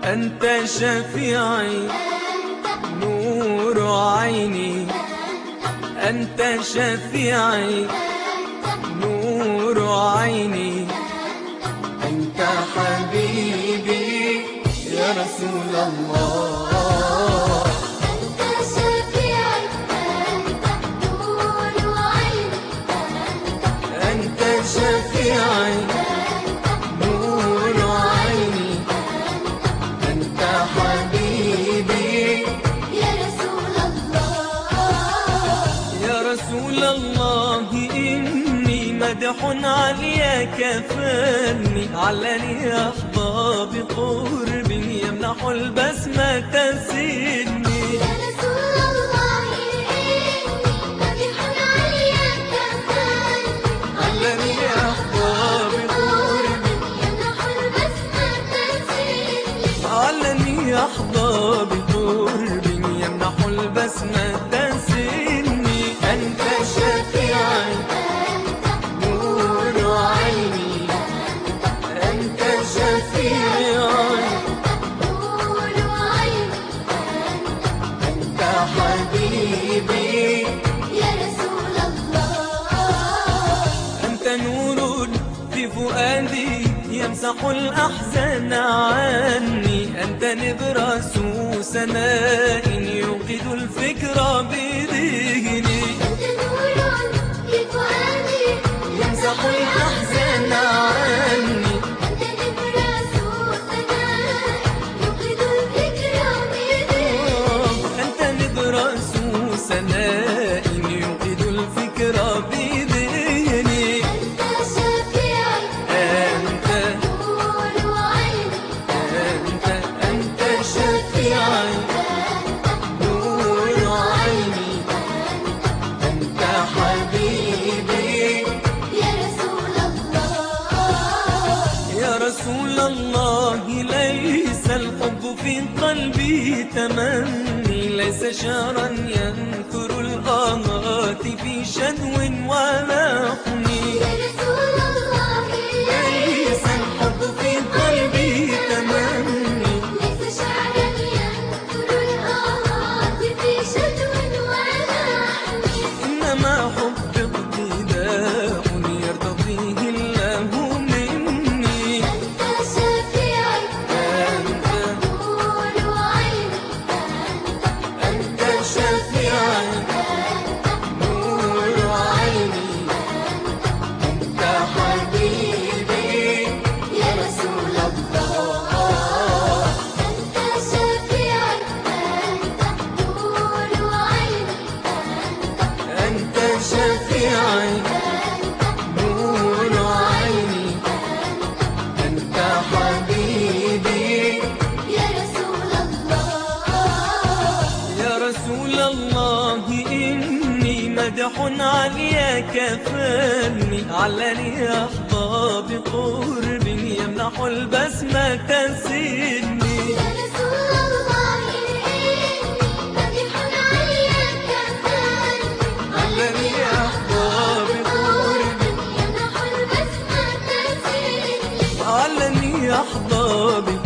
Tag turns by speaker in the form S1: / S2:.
S1: أنت شفيعي نور عيني، أنت شفيعي نور عيني، أنت حبيبي يا رسول الله.
S2: أنت شفيعي أنت نور عيني،
S1: أنت شفيعي نور عيني، أنت حبيبي
S2: يا رسول الله.
S1: يا رسول الله. إني مدح عليك فاني علني أحظى بقرب يمنح البسمة سني.
S2: يا رسول الله إني مدح عليك فاني
S1: علني أحظى بقرب
S2: يمنح البسمة سني.
S1: علني أحظى بقرب يمنح البسمة سني. أنت شفيعي نور عيني، أنت شفيعي
S2: نور عيني،
S1: أنت حبيبي
S2: يا رسول الله.
S1: أنت نور في فؤادي يمسح الأحزان عني، أنت نبراس سماء يوقد الفكر بذهني.
S2: أنت نور في فؤادي
S1: يمسح الأحزان عني،
S2: أنت نبراس سماء يوقد الفكر بذهني.
S1: أنت نبراس سماء يوقد الفكر بذهني.
S2: أنت شفيعي
S1: أنت
S2: نور عيني،
S1: أنت شفيعي نور عيني، أنت حبيبي
S2: يا رسول الله.
S1: يا رسول الله. ليس الحب في قلبي تمني، ليس شعرا ينثر الآهات في شدو ولحني.
S2: يا رسول الله
S1: ليس الحب في قلبي تمني،
S2: ليس شعرا ينثر الآهات في شدو ولحن.
S1: إنما حب اقتداء يرتضيه الله مني.
S2: أنت شفيعي
S1: أنت
S2: نور عيني،
S1: أنت شفيعي نور عيني، أنت حبيبي
S2: يا رسول الله. أنت شفيعي نور عيني،
S1: أنت شفيعي نور عيني، أنت حبيبي
S2: يا رسول الله.
S1: يا رسول الله. إني مدح عليك فاني علني أحظى بقرب يمنح البسمة سني.
S2: يا رسول الله إني مدح عليك فاني
S1: علني أحظى بقرب
S2: يمنح البسمة سني.
S1: علني أحظى بقرب